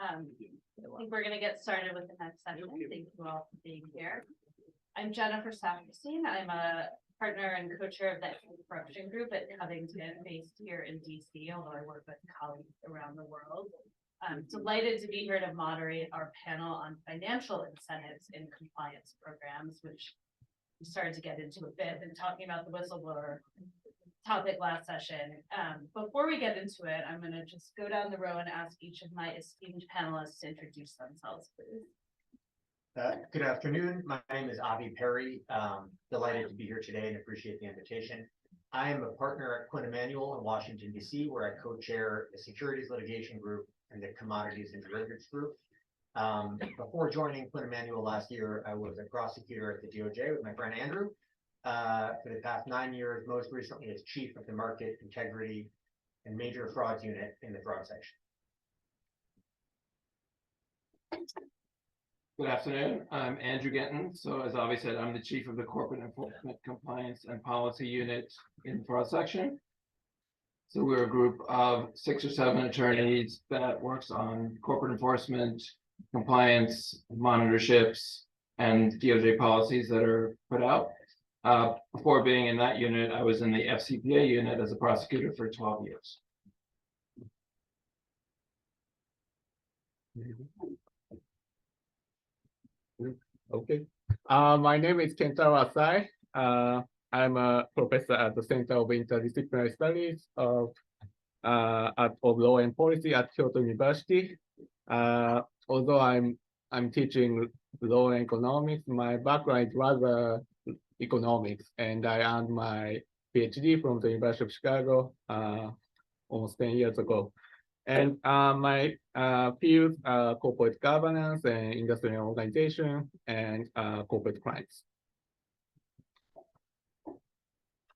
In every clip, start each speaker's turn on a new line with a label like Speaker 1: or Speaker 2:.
Speaker 1: I think we're going to get started with the next session. Thank you all for being here. I'm Jennifer Saperstein. I'm a partner and co-chair of the Corruption Group at Covington, based here in DC, although I work with colleagues around the world. I'm delighted to be here to moderate our panel on financial incentives in compliance programs, which we started to get into a bit and talking about the whistleblower topic last session. Before we get into it, I'm going to just go down the row and ask each of my esteemed panelists to introduce themselves, please.
Speaker 2: Good afternoon. My name is Avi Perry. Delighted to be here today and appreciate the invitation. I am a partner at Quinn Emanuel in Washington, D.C., where I co-chair the Securities Litigation Group and the Commodities and Derivatives Group. Before joining Quinn Emanuel last year, I was a prosecutor at the DOJ with my friend Andrew for the past 9 years, most recently as chief of the Market Integrity and Major Frauds Unit in the fraud section.
Speaker 3: Good afternoon. I'm Andrew Genton. So as Avi said, I'm the chief of the Corporate Enforcement Compliance and Policy Unit in the fraud section. So we're a group of 6 or 7 attorneys that works on corporate enforcement, compliance, monitorships, and DOJ policies that are put out. Before being in that unit, I was in the FCPA unit as a prosecutor for 12 years.
Speaker 4: Okay. My name is Kentaro Asai. I'm a professor at the Center of Interdisciplinary Studies of Law and Policy at Kyoto University. Although I'm teaching law and economics, my background is rather economics, and I earned my PhD from the University of Chicago almost 10 years ago. And my fields are corporate governance and industrial organization and corporate crimes.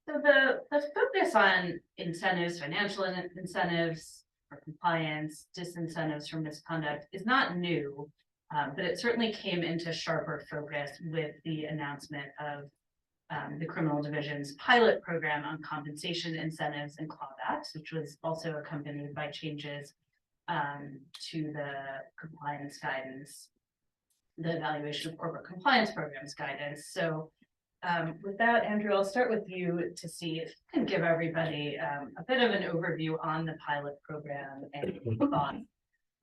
Speaker 1: So the focus on incentives, financial incentives for compliance, disincentives for misconduct is not new, but it certainly came into sharper focus with the announcement of the criminal division's pilot program on compensation incentives and clawbacks, which was also accompanied by changes to the compliance guidance, the evaluation of corporate compliance programs guidance. So with that, Andrew, I'll start with you to see if you can give everybody a bit of an overview on the pilot program and the thought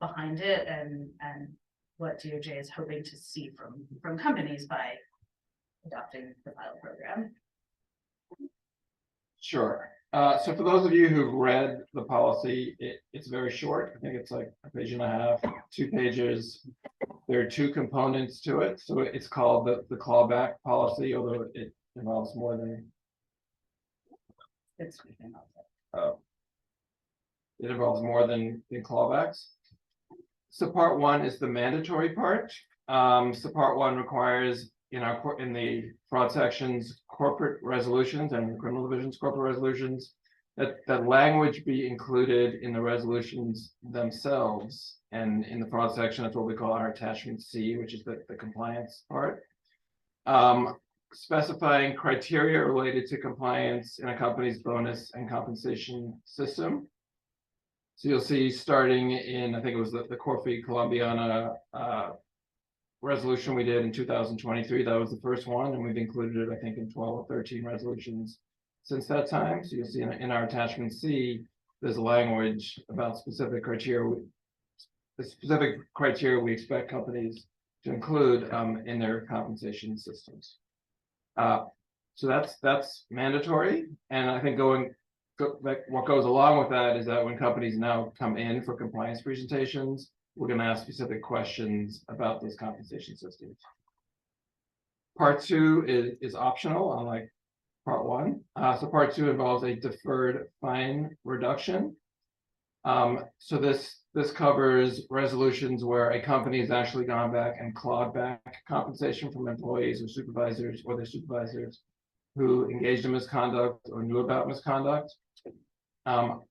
Speaker 1: behind it, and what DOJ is hoping to see from companies by adopting the pilot program.
Speaker 3: Sure. So for those of you who've read the policy, it's very short. I think it's like a page and a half, 2 pages. There are 2 components to it. So it's called the clawback policy, although it involves more than it involves more than clawbacks. So part 1 is the mandatory part. So part 1 requires in the fraud section's corporate resolutions and the criminal division's corporate resolutions, that language be included in the resolutions themselves. And in the fraud section, that's what we call our attachment C, which is the compliance part. Specifying criteria related to compliance in a company's bonus and compensation system. So you'll see starting in, I think it was the Corfi Colombiana resolution we did in 2023. That was the first one, and we've included it, I think, in 12 or 13 resolutions since that time. So you'll see in our attachment C, there's language about specific criteria, the specific criteria we expect companies to include in their compensation systems. So that's mandatory, and I think what goes along with that is that when companies now come in for compliance presentations, we're going to ask specific questions about those compensation systems. Part 2 is optional, unlike part 1. So part 2 involves a deferred fine reduction. So this covers resolutions where a company has actually gone back and clawed back compensation from employees or supervisors or their supervisors who engaged in misconduct or knew about misconduct.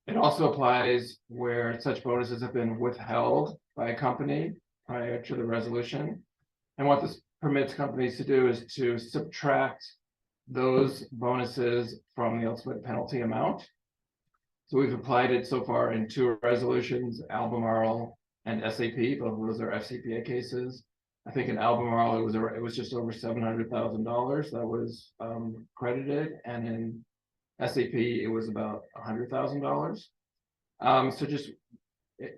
Speaker 3: It also applies where such bonuses have been withheld by a company prior to the resolution. And what this permits companies to do is to subtract those bonuses from the ultimate penalty amount. So we've applied it so far in 2 resolutions, Albemarle and SAP, both of those are FCPA cases. I think in Albemarle, it was just over $700,000 that was credited, and in SAP, it was about $100,000. So just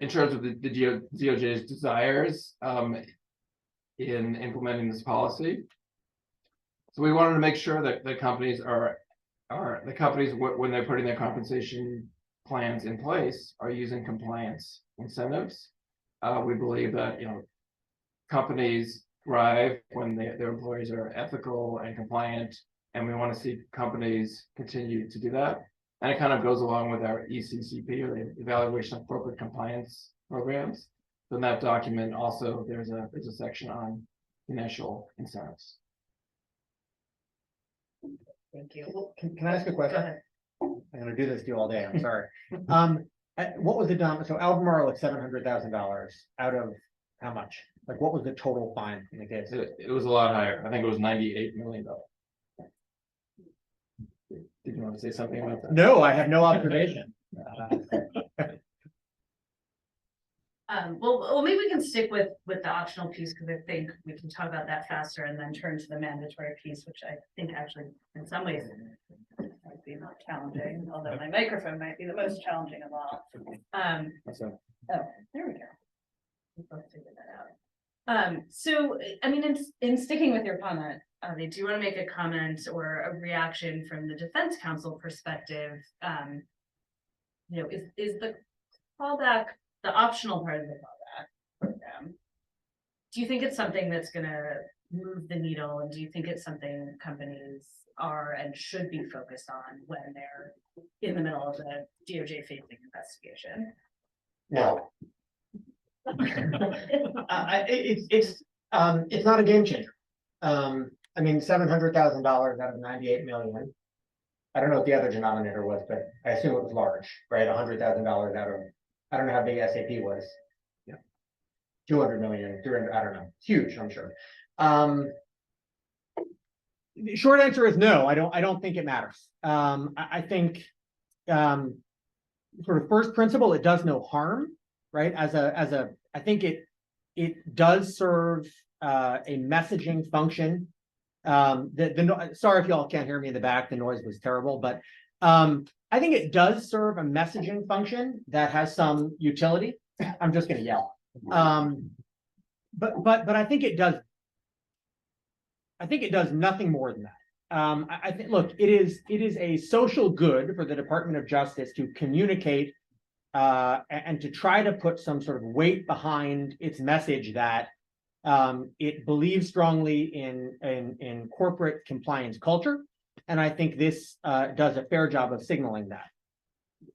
Speaker 3: in terms of the DOJ's desires in implementing this policy. So we wanted to make sure that the companies when they're putting their compensation plans in place are using compliance incentives. We believe that companies thrive when their employees are ethical and compliant, and we want to see companies continue to do that. And it kind of goes along with our ECCP, or the Evaluation of Corporate Compliance Programs. So in that document also, there's a section on financial incentives.
Speaker 1: Thank you.
Speaker 2: Can I ask a
Speaker 1: Go
Speaker 2: question?
Speaker 1: ahead.
Speaker 2: I'm gonna do this to you all day, I'm sorry. What was the so Albemarle at $700,000 out of how much? Like, what was the total fine in the case?
Speaker 3: It was a lot higher. I think it was $98 million. Did you want to say something about that?
Speaker 2: No, I have no observation.
Speaker 1: Well, maybe we can stick with the optional piece, because I think we can talk about that faster and then turn to the mandatory piece, which I think actually in some ways might be more challenging, although my microphone might be the most challenging of all.
Speaker 3: So,
Speaker 1: Oh, there we go. We both figured that out. So, I mean, in sticking with your comment, they do want to make a comment or a reaction from the defense counsel perspective. Is the callback the optional part of the callback program? Do you think it's something that's going to move the needle, and do you think it's something companies are and should be focused on when they're in the middle of a DOJ facing investigation?
Speaker 2: No. It's not a game changer. I mean, $700,000 out of 98 million. I don't know what the other denominator was, but I assume it was large, right? $100,000 out of, I don't know how big SAP was. Yeah. 200 million, 300, I don't know. It's huge, I'm sure. The short answer is no. I don't think it matters. I think sort of first principle, it does no harm, right? I think it does serve a messaging function. Sorry if y'all can't hear me in the back, the noise was terrible, but I think it does serve a messaging function that has some utility. I'm just gonna yell. But I think it does. I think it does nothing more than that. I think, look, it is a social good for the Department of Justice to communicate and to try to put some sort of weight behind its message that it believes strongly in corporate compliance culture. And I think this does a fair job of signaling that.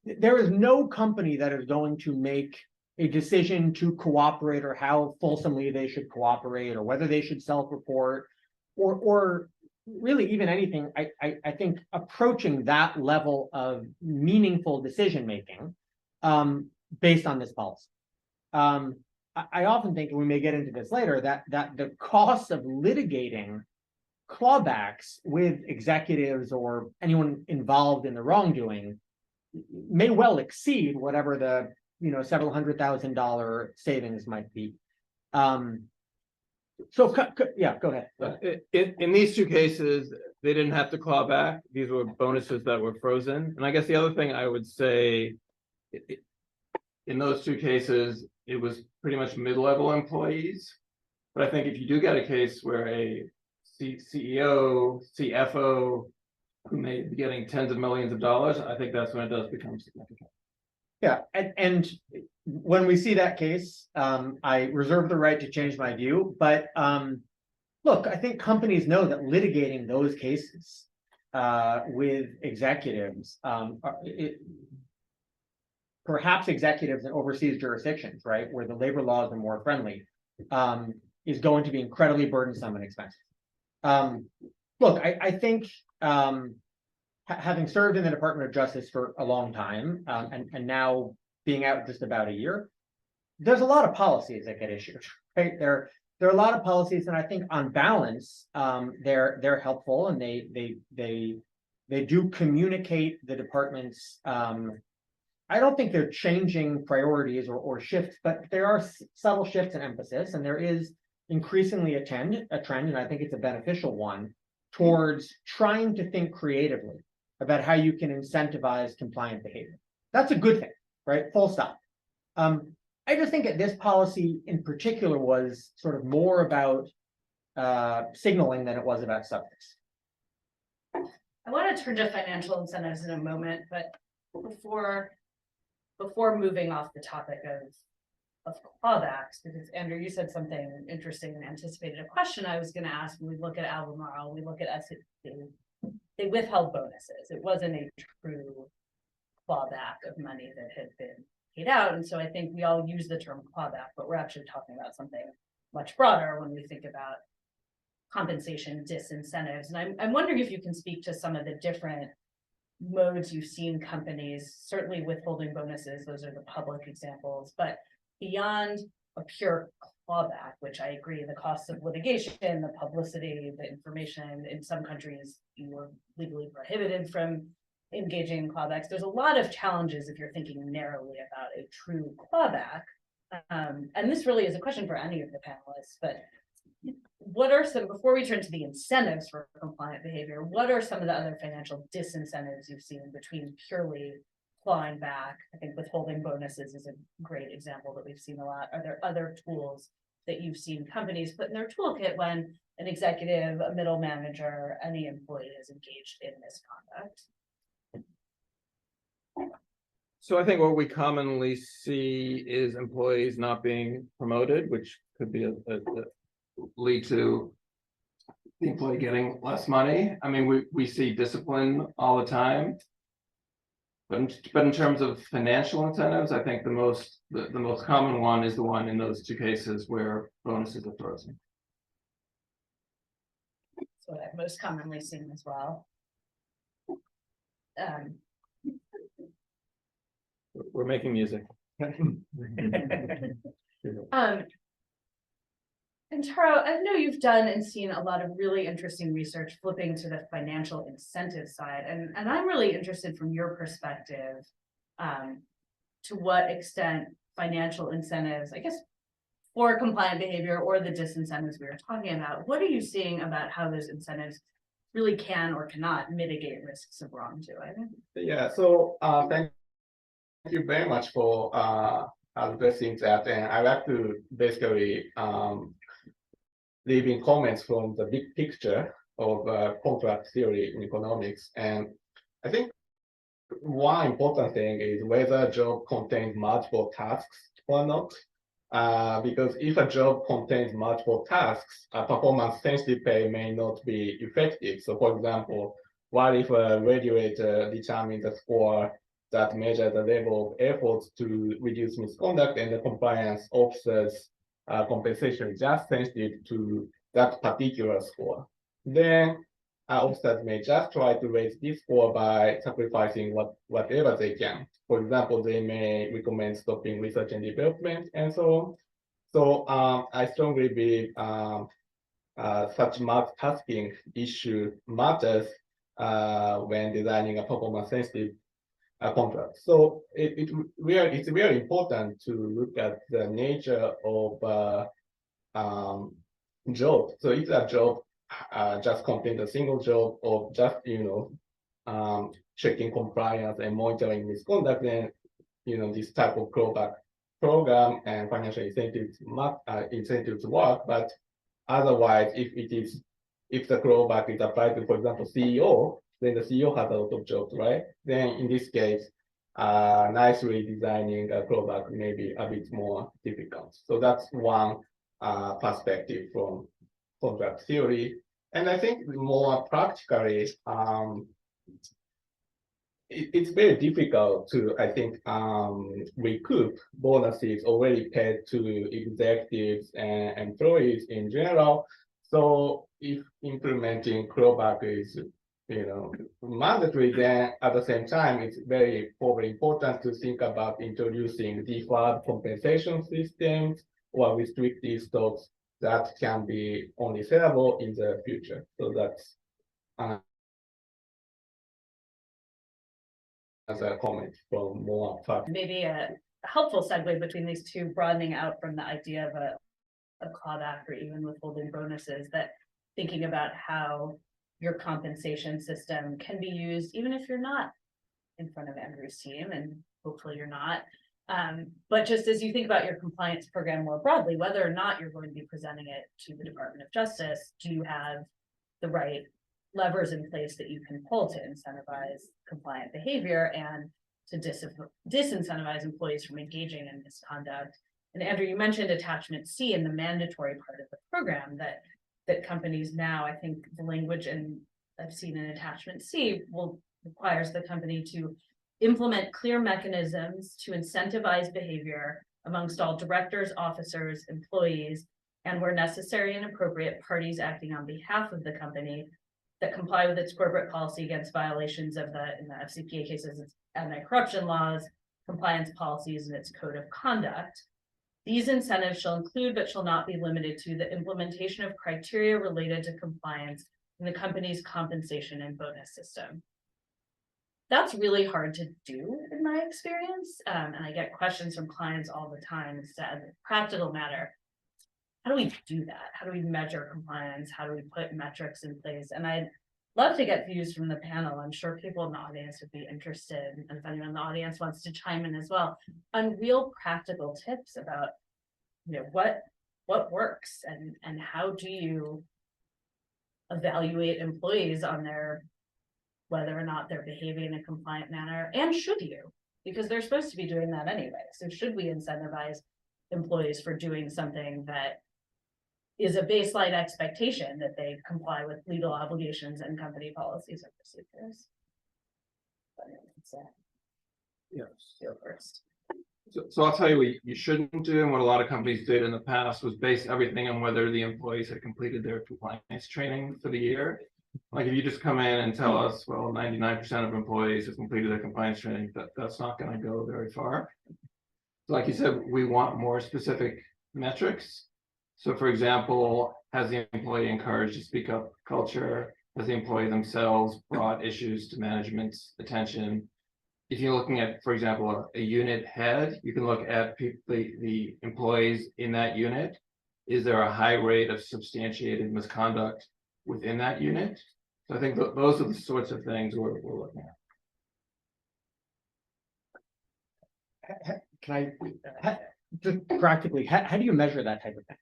Speaker 2: There is no company that is going to make a decision to cooperate, or how fulsomely they should cooperate, or whether they should self-report, or really even anything. I think approaching that level of meaningful decision-making based on this policy. I often think, and we may get into this later, that the cost of litigating clawbacks with executives or anyone involved in the wrongdoing may well exceed whatever the several $100,000 savings might be. So yeah, go ahead.
Speaker 3: In these two cases, they didn't have to claw back. These were bonuses that were frozen. And I guess the other thing I would say, in those two cases, it was pretty much mid-level employees. But I think if you do get a case where a CEO, CFO, who may be getting tens of millions of dollars, I think that's when it does become significant.
Speaker 2: Yeah, and when we see that case, I reserve the right to change my view. But look, I think companies know that litigating those cases with executives, perhaps executives in overseas jurisdictions, right, where the labor laws are more friendly, is going to be incredibly burdensome and expensive. Look, I think having served in the Department of Justice for a long time, and now being out just about a year, there's a lot of policies that get issued, right? There are a lot of policies, and I think on balance, they're helpful, and they do communicate the department's
Speaker 5: I don't think they're changing priorities or shifts, but there are subtle shifts in emphasis, and there is increasingly a trend, and I think it's a beneficial one, towards trying to think creatively about how you can incentivize compliant behavior. That's a good thing, right? Full stop. I just think that this policy in particular was sort of more about signaling than it was about substance.
Speaker 1: I want to turn to financial incentives in a moment, but before moving off the topic of clawbacks, because Andrew, you said something interesting and anticipated a question I was going to ask. When we look at Albemarle, we look at SEC, they withheld bonuses. It wasn't a true clawback of money that had been paid out. And so I think we all use the term clawback, but we're actually talking about something much broader when we think about compensation disincentives. And I'm wondering if you can speak to some of the different modes you've seen companies, certainly withholding bonuses, those are the public examples, but beyond a pure clawback, which I agree, the cost of litigation, the publicity, the information, in some countries you are legally prohibited from engaging in clawbacks. There's a lot of challenges if you're thinking narrowly about a true clawback. And this really is a question for any of the panelists, but what are some, before we turn to the incentives for compliant behavior, what are some of the other financial disincentives you've seen between purely clawing back? I think withholding bonuses is a great example that we've seen a lot. Are there other tools that you've seen companies put in their toolkit when an executive, a middle manager, any employee is engaged in misconduct?
Speaker 3: So I think what we commonly see is employees not being promoted, which could be lead to the employee getting less money. I mean, we see discipline all the time. But in terms of financial incentives, I think the most common one is the one in those two cases where bonuses are frozen.
Speaker 1: That's what I've most commonly seen as well.
Speaker 3: We're making music.
Speaker 1: And Taro, I know you've done and seen a lot of really interesting research flipping to the financial incentive side. And I'm really interested from your perspective, to what extent financial incentives, I guess, for compliant behavior or the disincentives we were talking about, what are you seeing about how those incentives really can or cannot mitigate risks of wrongdoing?
Speaker 4: Yeah, so thank you very much for addressing that. And I like to basically leaving comments from the big picture of contract theory in economics. And I think one important thing is whether a job contains multiple tasks or not. Because if a job contains multiple tasks, performance-sensitive pay may not be effective. So for example, what if a regulator determines a score that measures the level of efforts to reduce misconduct and the compliance officer's compensation is just sensitive to that particular score? Then officers may just try to raise this score by sacrificing whatever they can. For example, they may recommend stopping research and development and so on. So I strongly believe such multitasking issue matters when designing a performance-sensitive contract. So it's really important to look at the nature of job. So if that job just contains a single job of just checking compliance and monitoring misconduct, then this type of clawback program and financial incentives work. But otherwise, if the clawback is applied to, for example, CEO, then the CEO has a lot of jobs, right? Then in this case, nicely designing a clawback may be a bit more difficult. So that's one perspective from contract theory. And I think more practically, it's very difficult to, I think, recoup bonuses already paid to executives and employees in general. So if implementing clawback is mandatory, then at the same time, it's probably important to think about introducing deferred compensation systems or restricted stocks that can be only sellable in the future. So that's as a comment from more fact.
Speaker 1: Maybe a helpful segue between these two, broadening out from the idea of a clawback or even withholding bonuses, that thinking about how your compensation system can be used, even if you're not in front of Andrew's team, and hopefully you're not. But just as you think about your compliance program more broadly, whether or not you're going to be presenting it to the Department of Justice, do you have the right levers in place that you can pull to incentivize compliant behavior and to disincentivize employees from engaging in misconduct? And Andrew, you mentioned attachment C in the mandatory part of the program, that companies now, I think the language, and I've seen in attachment C, requires the company to implement clear mechanisms to incentivize behavior amongst all directors, officers, employees, and where necessary and appropriate, parties acting on behalf of the company that comply with its corporate policy against violations of in the FCPA cases, its anti-corruption laws, compliance policies, and its code of conduct. These incentives shall include, but shall not be limited to, the implementation of criteria related to compliance in the company's compensation and bonus system. That's really hard to do in my experience. And I get questions from clients all the time. As a practical matter, how do we do that? How do we measure compliance? How do we put metrics in place? And I'd love to get views from the panel. I'm sure people in the audience would be interested, and if anyone in the audience wants to chime in as well, on real practical tips about, what works, and how do you evaluate employees on whether or not they're behaving in a compliant manner, and should you? Because they're supposed to be doing that anyway. So should we incentivize employees for doing something that is a baseline expectation that they comply with legal obligations and company policies and procedures?
Speaker 3: Yes.
Speaker 1: Go first.
Speaker 3: So I'll tell you what you shouldn't do, and what a lot of companies did in the past was base everything on whether the employees had completed their compliance training for the year. Like if you just come in and tell us, well, 99% of employees have completed their compliance training, that's not going to go very far. So like you said, we want more specific metrics. So for example, has the employee encouraged a speak up culture? Has the employee themselves brought issues to management's attention? If you're looking at, for example, a unit head, you can look at the employees in that unit. Is there a high rate of substantiated misconduct within that unit? So I think those are the sorts of things we're looking at.
Speaker 5: Can I, just practically, how do you measure that type of thing?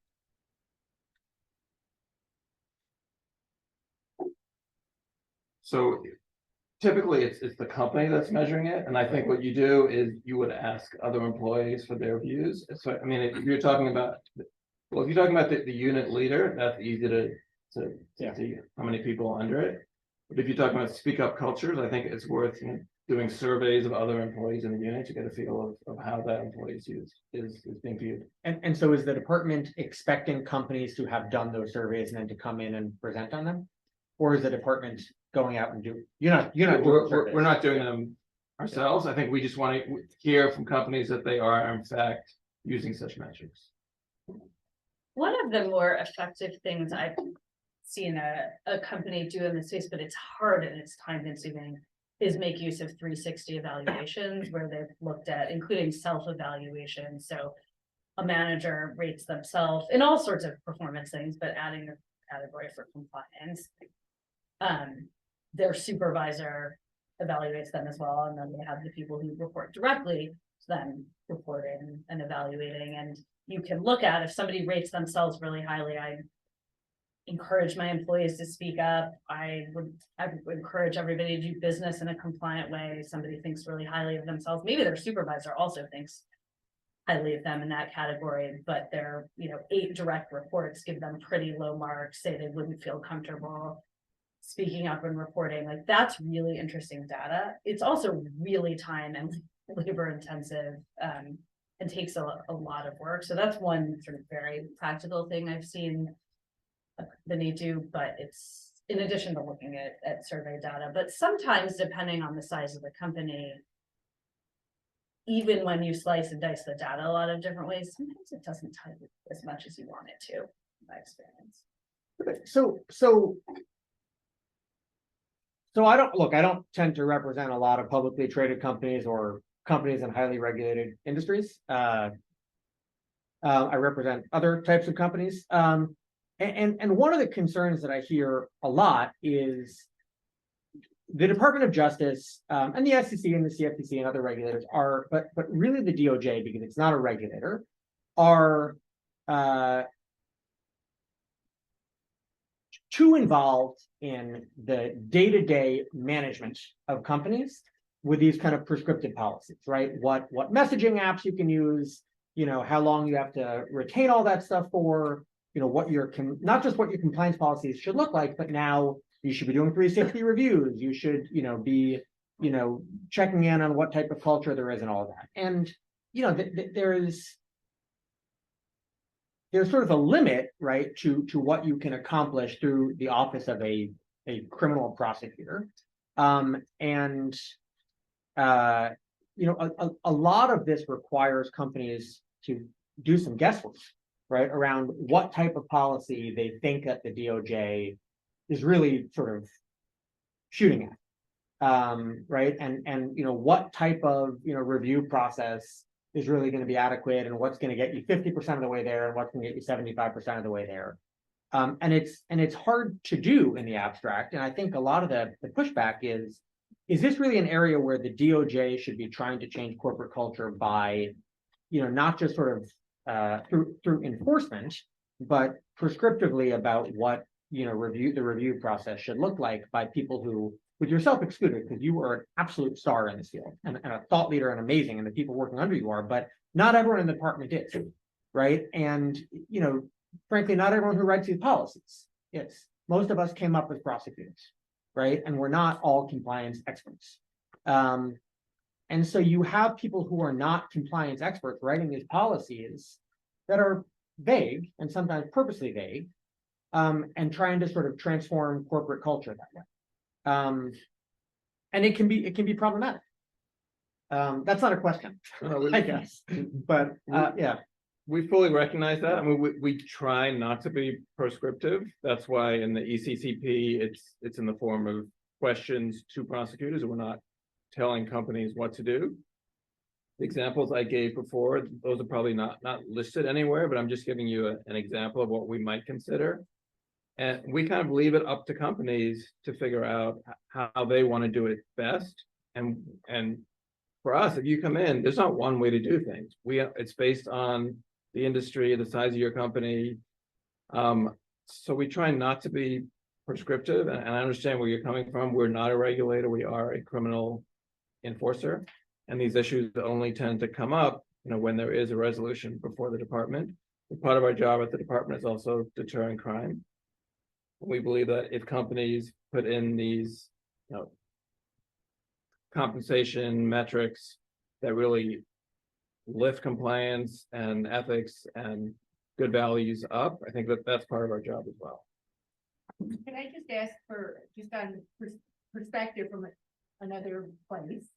Speaker 3: So typically it's the company that's measuring it. And I think what you do is you would ask other employees for their views. So, I mean, if you're talking about, well, if you're talking about the unit leader, that's easy to see how many people under it. But if you're talking about speak up cultures, I think it's worth doing surveys of other employees in the unit to get a feel of how that employee is being viewed.
Speaker 5: And so is the department expecting companies to have done those surveys and then to come in and present on them? Or is the department going out and you're not
Speaker 3: We're not doing them ourselves. I think we just want to hear from companies that they are in fact using such metrics.
Speaker 1: One of the more effective things I've seen a company do in this space, but it's hard and it's time consuming, is make use of 360 evaluations, where they've looked at including self-evaluation. So a manager rates themselves in all sorts of performance things, but adding a category for compliance. Their supervisor evaluates them as well, and then they have the people who report directly to them reporting and evaluating. And you can look at, if somebody rates themselves really highly, I encourage my employees to speak up. I would encourage everybody to do business in a compliant way. Somebody thinks really highly of themselves. Maybe their supervisor also thinks highly of them in that category, but their 8 direct reports give them pretty low marks, say they wouldn't feel comfortable speaking up and reporting. Like, that's really interesting data. It's also really time and labor intensive, and takes a lot of work. So that's one sort of very practical thing I've seen the need to, but it's in addition to looking at survey data. But sometimes, depending on the size of the company, even when you slice and dice the data a lot of different ways, sometimes it doesn't tell you as much as you want it to, in my experience.
Speaker 5: So So I don't tend to represent a lot of publicly traded companies or companies in highly regulated industries. I represent other types of companies. And one of the concerns that I hear a lot is the Department of Justice and the SEC and the CFTC and other regulators are, but really the DOJ, because it's not a regulator, are too involved in the day-to-day management of companies with these kind of prescriptive policies, right? What messaging apps you can use, how long you have to retain all that stuff for, what your not just what your compliance policies should look like, but now you should be doing 360 reviews. You should, be, checking in on what type of culture there is and all of that. And, there's sort of a limit, right, to what you can accomplish through the office of a criminal prosecutor. A lot of this requires companies to do some guesswork, right, around what type of policy they think that the DOJ is really sort of shooting at, right, and what type of review process is really going to be adequate, and what's going to get you 50% of the way there, and what's going to get you 75% of the way there. And it's hard to do in the abstract. And I think a lot of the pushback is this really an area where the DOJ should be trying to change corporate culture by, not just sort of through enforcement, but prescriptively about what the review process should look like by people who, with yourself excluded, because you are an absolute star in this field and a thought leader and amazing, and the people working under you are, but not everyone in the department is, right? And frankly, not everyone who writes these policies is. Most of us came up as prosecutors, right? And we're not all compliance experts. And so you have people who are not compliance experts writing these policies that are vague and sometimes purposely vague, and trying to sort of transform corporate culture that way. And it can be problematic. That's not a question, I guess, but yeah.
Speaker 3: We fully recognize that. I mean, we try not to be prescriptive. That's why in the ECCP, it's in the form of questions to prosecutors. We're not telling companies what to do. The examples I gave before, those are probably not listed anywhere, but I'm just giving you an example of what we might consider. And we kind of leave it up to companies to figure out how they want to do it best. And for us, if you come in, there's not one way to do things. It's based on the industry, the size of your company. So we try not to be prescriptive, and I understand where you're coming from. We're not a regulator, we are a criminal enforcer. And these issues only tend to come up, when there is a resolution before the department. And part of our job at the department is also deterring crime. We believe that if companies put in these, compensation metrics that really lift compliance and ethics and good values up, I think that's part of our job as well.
Speaker 6: Can I just ask for just on perspective from another place?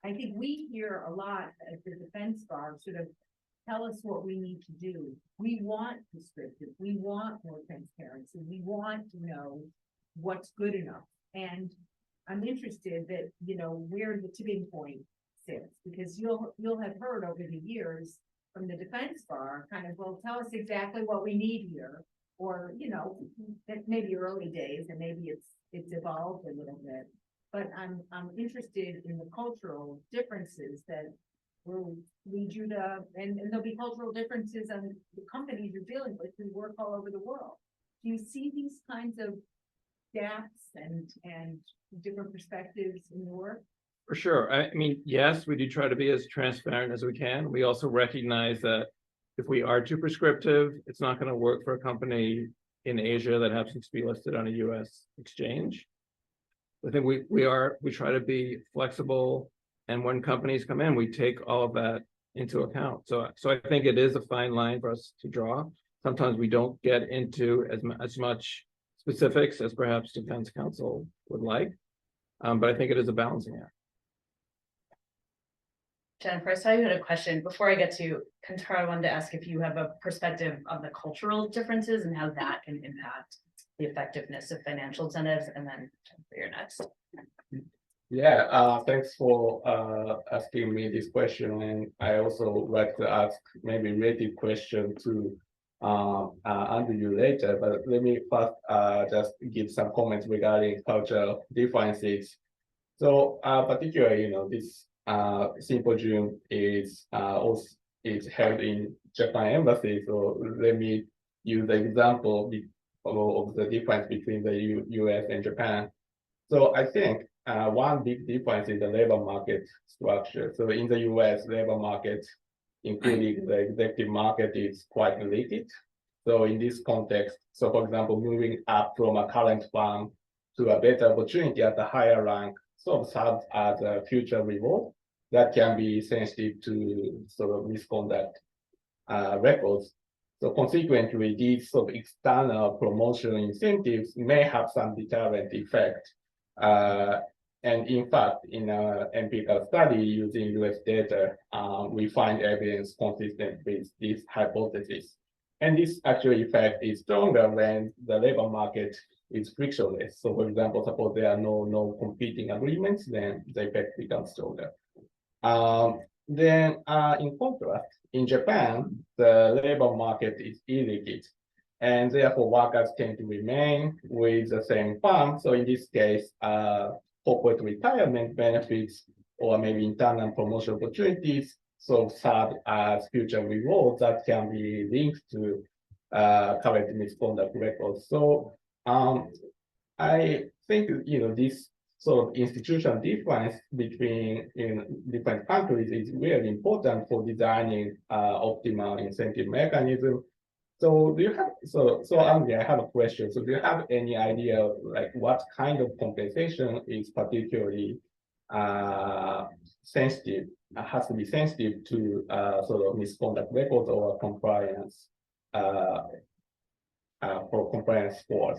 Speaker 6: I think we hear a lot at the defense bar sort of tell us what we need to do. We want prescriptive, we want more transparency, we want to know what's good enough. And I'm interested that, where the tipping point sits, because you'll have heard over the years from the defense bar kind of, well, tell us exactly what we need here. Or, that maybe early days and maybe it's evolved a little bit. But I'm interested in the cultural differences that will lead you to, and there'll be cultural differences on the companies you're dealing with who work all over the world. Do you see these kinds of gaps and different perspectives in your work?
Speaker 3: For sure. I mean, yes, we do try to be as transparent as we can. We also recognize that if we are too prescriptive, it's not going to work for a company in Asia that happens to be listed on a US exchange. I think we try to be flexible, and when companies come in, we take all of that into account. So I think it is a fine line for us to draw. Sometimes we don't get into as much specifics as perhaps defense counsel would like, but I think it is a balancing act.
Speaker 1: Jennifer, I saw you had a question. Before I get to Kantara, I wanted to ask if you have a perspective on the cultural differences and how that can impact the effectiveness of financial incentives, and then you're next.
Speaker 4: Yeah, thanks for asking me this question, and I also would like to ask maybe related question to Andrew later. But let me first just give some comments regarding cultural differences. So particularly, this symposium is also is held in Japan embassy. So let me use the example of the difference between the US and Japan. So I think one big difference is the labor market structure. So in the US, labor market, including the executive market, is quite limited. So in this context, so for example, moving up from a current firm to a better opportunity at a higher rank sort of serves as a future reward that can be sensitive to sort of misconduct records. So consequently, these sort of external promotional incentives may have some deterrent effect. And in fact, in an empirical study using US data, we find evidence consistent with this hypothesis. And this actual effect is stronger when the labor market is frictionless. So for example, suppose there are no competing agreements, then the effect becomes stronger. Then in contrast, in Japan, the labor market is illiquid, and therefore workers tend to remain with the same firm. So in this case, corporate retirement benefits or maybe internal promotion opportunities so serve as future rewards that can be linked to current misconduct records. So I think this sort of institutional difference between different countries is really important for designing optimal incentive mechanism. So do you have Andy, I have a question. So do you have any idea like what kind of compensation is particularly sensitive, has to be sensitive to sort of misconduct records or compliance for compliance scores?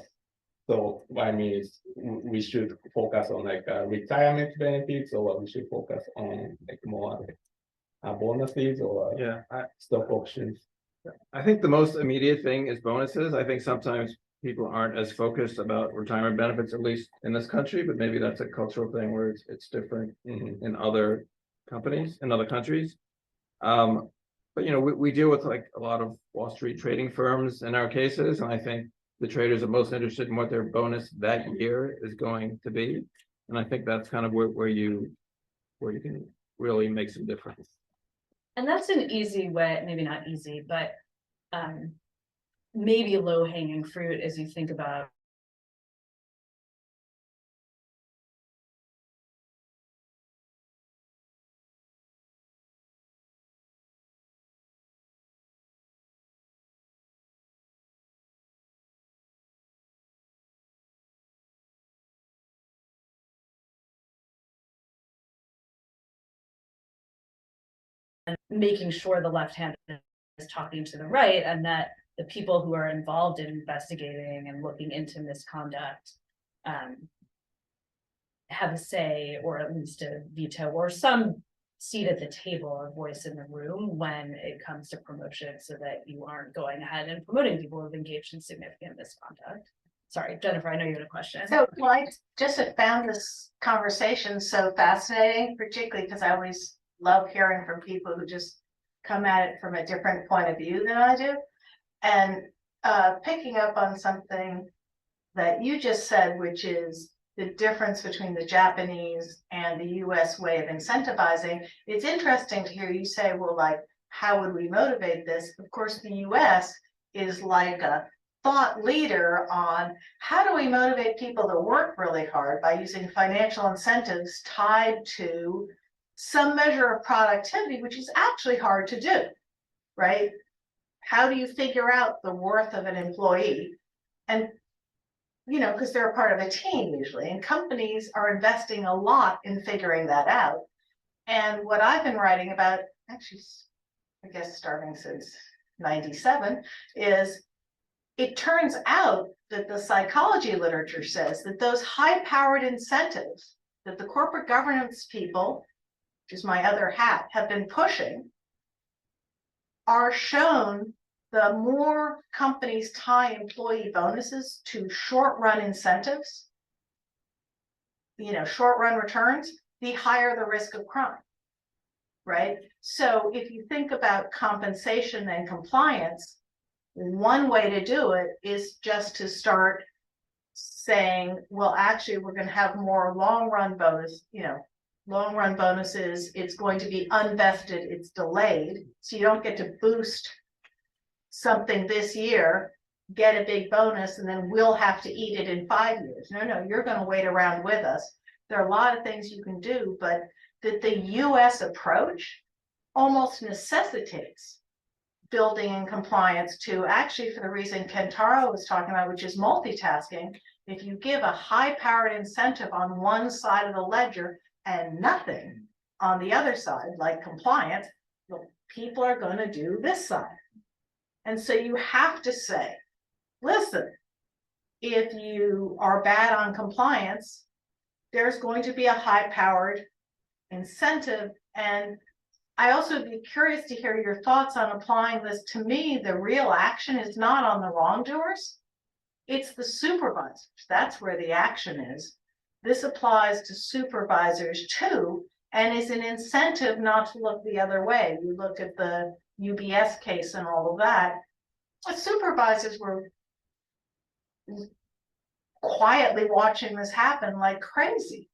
Speaker 4: So what I mean is we should focus on like retirement benefits, or we should focus on like more bonuses or stock options.
Speaker 3: I think the most immediate thing is bonuses. I think sometimes people aren't as focused about retirement benefits, at least in this country, but maybe that's a cultural thing where it's different in other companies, in other countries. But we deal with like a lot of Wall Street trading firms in our cases, and I think the traders are most interested in what their bonus that year is going to be. And I think that's kind of where you can really make some difference.
Speaker 1: And that's an easy way, maybe not easy, but maybe low hanging fruit as you think about making sure the left hand is talking to the right, and that the people who are involved in investigating and looking into misconduct have a say, or at least a veto, or some seat at the table or voice in the room when it comes to promotion, so that you aren't going ahead and promoting people who have engaged in significant misconduct. Sorry, Jennifer, I know you had a question.
Speaker 7: So, well, I just have found this conversation so fascinating, particularly because I always love hearing from people who just come at it from a different point of view than I do. And picking up on something that you just said, which is the difference between the Japanese and the US way of incentivizing. It's interesting to hear you say, well, like, how would we motivate this? Of course, the US is like a thought leader on how do we motivate people to work really hard by using financial incentives tied to some measure of productivity, which is actually hard to do, right? How do you figure out the worth of an employee? And because they're a part of a team usually, and companies are investing a lot in figuring that out. And what I've been writing about, actually, I guess starting since 97, is it turns out that the psychology literature says that those high-powered incentives that the corporate governance people, which is my other hat, have been pushing, are shown the more companies tie employee bonuses to short-run incentives, short run returns, the higher the risk of crime. Right? So if you think about compensation and compliance, one way to do it is just to start saying, well, actually, we're going to have more long run bonuses. It's going to be unvested, it's delayed. So you don't get to boost something this year, get a big bonus, and then we'll have to eat it in 5 years. No, you're going to wait around with us. There are a lot of things you can do, but that the US approach almost necessitates building in compliance to actually, for the reason Kentaro was talking about, which is multitasking. If you give a high-powered incentive on one side of the ledger and nothing on the other side, like compliance, well, people are going to do this side. And so you have to say, listen, if you are bad on compliance, there's going to be a high-powered incentive. And I also be curious to hear your thoughts on applying this. To me, the real action is not on the wrongdoers. It's the supervisors. That's where the action is. This applies to supervisors too, and is an incentive not to look the other way. You look at the UBS case and all of that. The supervisors were quietly watching this happen like crazy.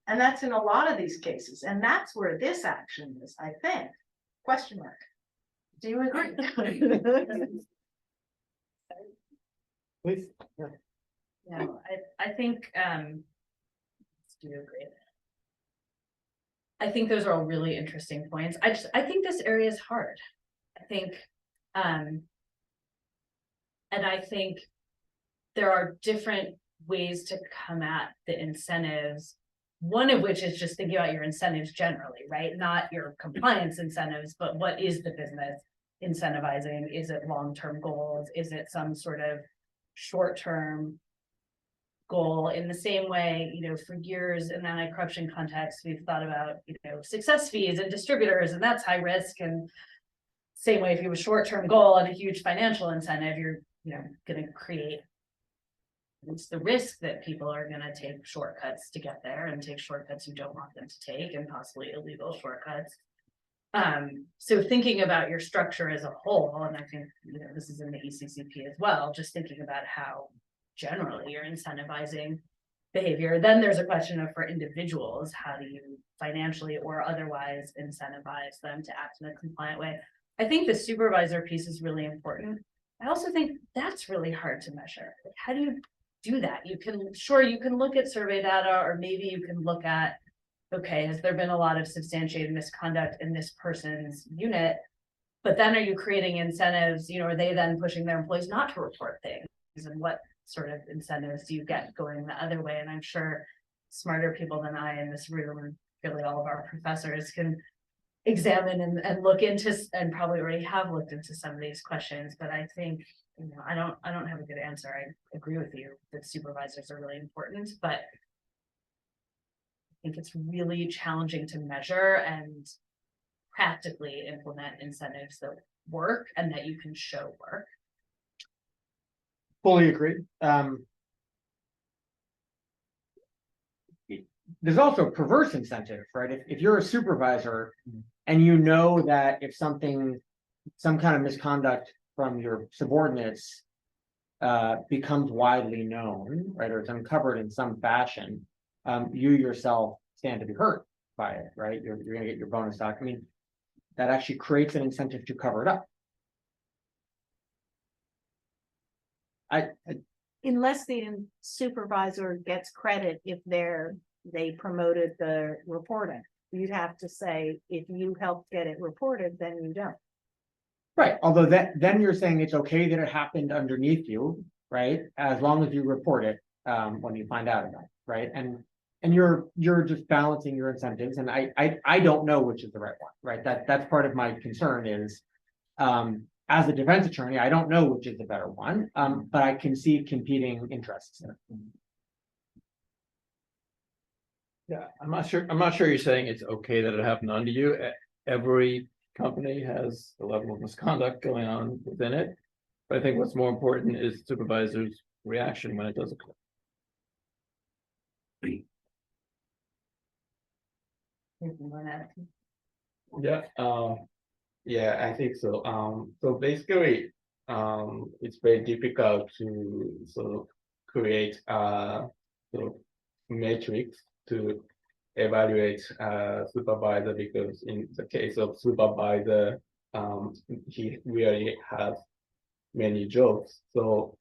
Speaker 7: And that's in a lot of these cases. And that's where this action is, I think. Question mark. Do you agree?
Speaker 5: Please.
Speaker 1: Yeah, I think, do you agree? I think those are all really interesting points. I think this area is hard. I think, and I think there are different ways to come at the incentives. One of which is just thinking about your incentives generally, right? Not your compliance incentives, but what is the business incentivizing? Is it long-term goals? Is it some sort of short-term goal? In the same way, for years in the anti-corruption context, we've thought about, success fees and distributors, and that's high risk. And same way, if you have a short-term goal and a huge financial incentive, you're, going to create, it's the risk that people are going to take shortcuts to get there and take shortcuts you don't want them to take, and possibly illegal shortcuts. So thinking about your structure as a whole, and I think, this is in the ECCP as well, just thinking about how generally you're incentivizing behavior. Then there's a question of, for individuals, how do you financially or otherwise incentivize them to act in a compliant way? I think the supervisor piece is really important. I also think that's really hard to measure. How do you do that? You can look at survey data, or maybe you can look at, okay, has there been a lot of substantiated misconduct in this person's unit? But then are you creating incentives? Are they then pushing their employees not to report things? And what sort of incentives do you get going the other way? And I'm sure smarter people than I in this room, and really all of our professors, can examine and look into, and probably already have looked into some of these questions. But I think, I don't have a good answer. I agree with you that supervisors are really important, but I think it's really challenging to measure and practically implement incentives that work and that you can show work.
Speaker 5: Fully agree. There's also perverse incentives, right? If you're a supervisor and you know that if some kind of misconduct from your subordinates becomes widely known, right, or it's uncovered in some fashion, you yourself stand to be hurt by it, right? You're going to get your bonus stock. I mean, that actually creates an incentive to cover it up.
Speaker 6: Unless the supervisor gets credit if they promoted the reporting. You'd have to say, if you helped get it reported, then you don't.
Speaker 5: Right, although then you're saying it's okay that it happened underneath you, right? As long as you report it when you find out about it, right? And you're just balancing your incentives, and I don't know which is the right one, right? That's part of my concern is, as a defense attorney, I don't know which is the better one, but I can see competing interests there.
Speaker 3: Yeah, I'm not sure you're saying it's okay that it happened under you. Every company has a level of misconduct going on within it. But I think what's more important is supervisor's reaction when it does occur.
Speaker 1: anything on that?
Speaker 4: Yeah, I think so. So basically, it's very difficult to sort of create sort of metrics to evaluate supervisor, because in the case of supervisor, he really has many jobs. So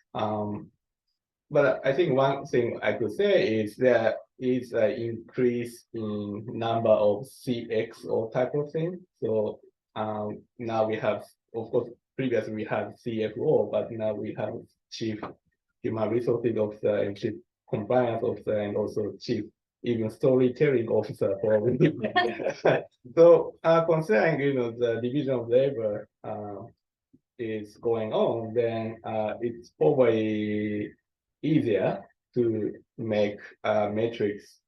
Speaker 4: but I think one thing I could say is there is an increase in number of CXO type of thing. So now we have, of course, previously we had CFO, but now we have Chief Human Resources Officer and Chief Compliance Officer, and also Chief even storytelling officer for so considering the division of labor is going on, then it's probably easier to make metrics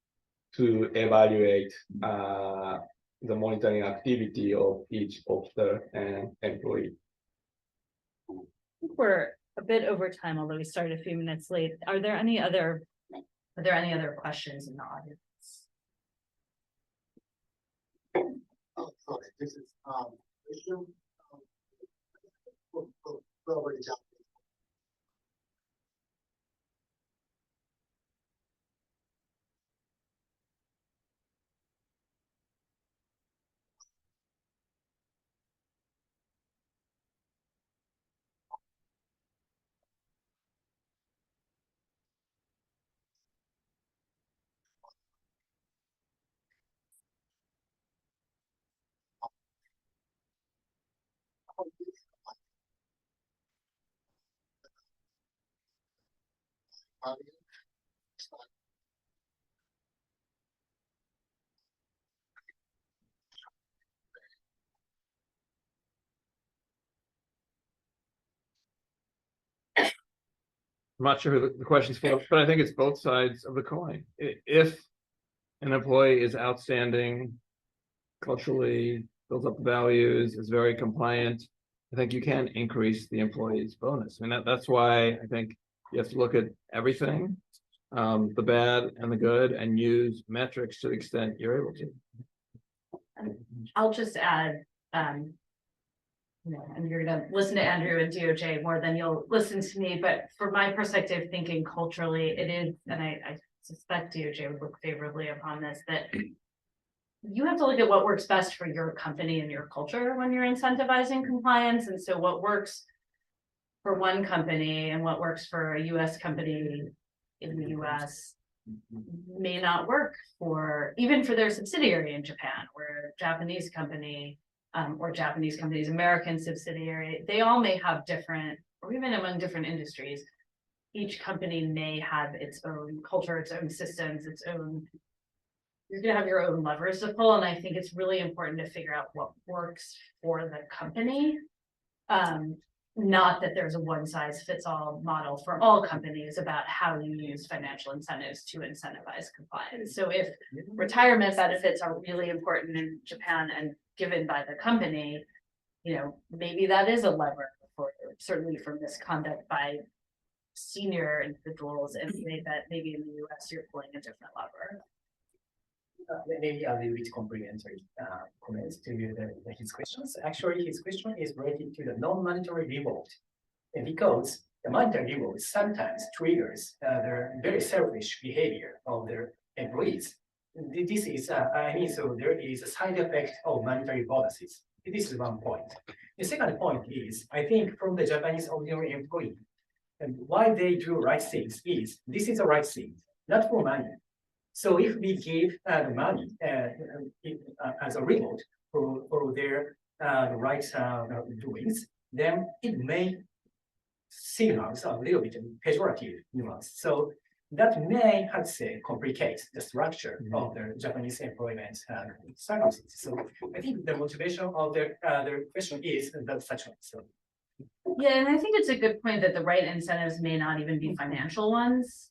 Speaker 4: to evaluate the monitoring activity of each officer and employee.
Speaker 1: We're a bit over time, although we started a few minutes late. Are there any other questions in the audience?
Speaker 8: Okay, this is issue. Already jumped.
Speaker 3: I'm not sure who the question's for, but I think it's both sides of the coin. If an employee is outstanding, culturally, builds up the values, is very compliant, I think you can increase the employee's bonus. I mean, that's why I think you have to look at everything, the bad and the good, and use metrics to the extent you're able to.
Speaker 1: I'll just add, and you're gonna listen to Andrew and DOJ more than you'll listen to me, but from my perspective, thinking culturally, it is, and I suspect DOJ would look favorably upon this, that you have to look at what works best for your company and your culture when you're incentivizing compliance. And so what works for one company and what works for a US company in the US may not work for even for their subsidiary in Japan, or Japanese company or Japanese company's American subsidiary. They all may have different, or even among different industries, each company may have its own culture, its own systems, its own, you're gonna have your own levers to pull. And I think it's really important to figure out what works for the company. Not that there's a one size fits all model for all companies about how you use financial incentives to incentivize compliance. So if retirement benefits are really important in Japan and given by the company, maybe that is a lever for certainly for misconduct by senior individuals, and maybe in the US you're pulling a different lever.
Speaker 9: Maybe a little bit complimentary comments to his questions. Actually, his question is related to the non-monetary reward, and because the monetary reward sometimes triggers the very selfish behavior of their employees. This is, so there is a side effect of monetary bonuses. This is one point. The second point is, I think from the Japanese ordinary employee, and why they do right things is, this is the right thing, not for money. So if we give the money as a reward for their right doings, then it may signal a little bit pejorative nuance. So that may, I'd say, complicate the structure of the Japanese employment circumstances. So I think the motivation of their question is that such one. So.
Speaker 1: Yeah, and I think it's a good point that the right incentives may not even be financial ones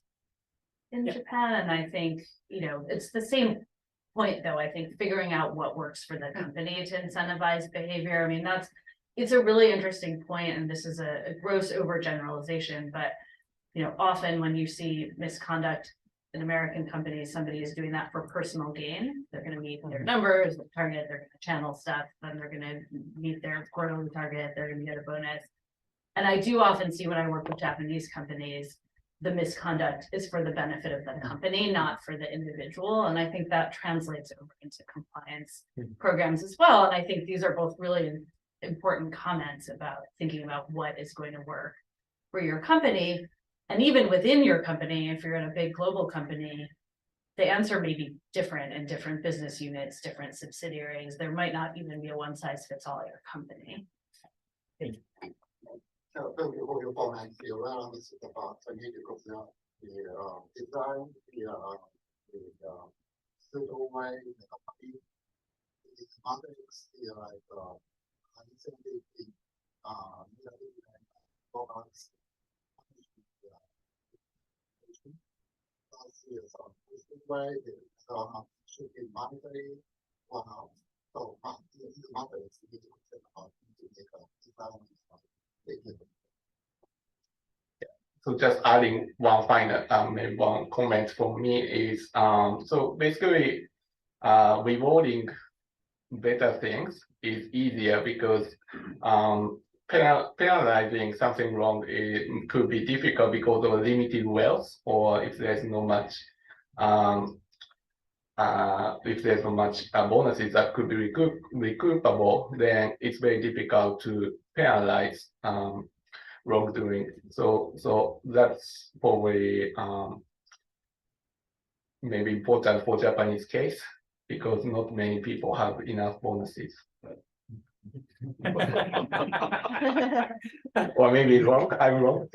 Speaker 1: in Japan. And I think, it's the same point though. I think figuring out what works for the company to incentivize behavior. I mean, it's a really interesting point, and this is a gross overgeneralization, but often when you see misconduct, an American company, somebody is doing that for personal gain. They're gonna meet their numbers, their target, they're gonna channel stuff, then they're gonna meet their quarterly target, they're gonna get a bonus. And I do often see when I work with Japanese companies, the misconduct is for the benefit of the company, not for the individual. And I think that translates over into compliance programs as well. And I think these are both really important comments about thinking about what is going to work for your company. And even within your company, if you're in a big global company, the answer may be different in different business units, different subsidiaries. There might not even be a one size fits all at your company.
Speaker 8: So, thank you for your comments. You learn this about I need to consider the design, the pseudo way, the company, the matrix, like recently the products. Way should be monetary. So the matrix you need to consider about to make a design.
Speaker 4: So just adding one final, maybe one comment from me is, so basically, rewarding better things is easier because, penalizing something wrong, it could be difficult because of limited wealth, or if there's not much, bonuses that could be recoupable, then it's very difficult to penalize wrongdoing. So that's probably maybe important for Japanese case because not many people have enough bonuses. Or maybe wrong. I'm wrong.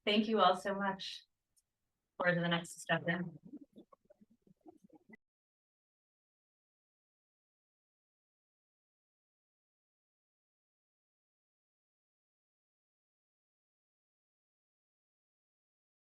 Speaker 1: Thank you all so much. For the next step in.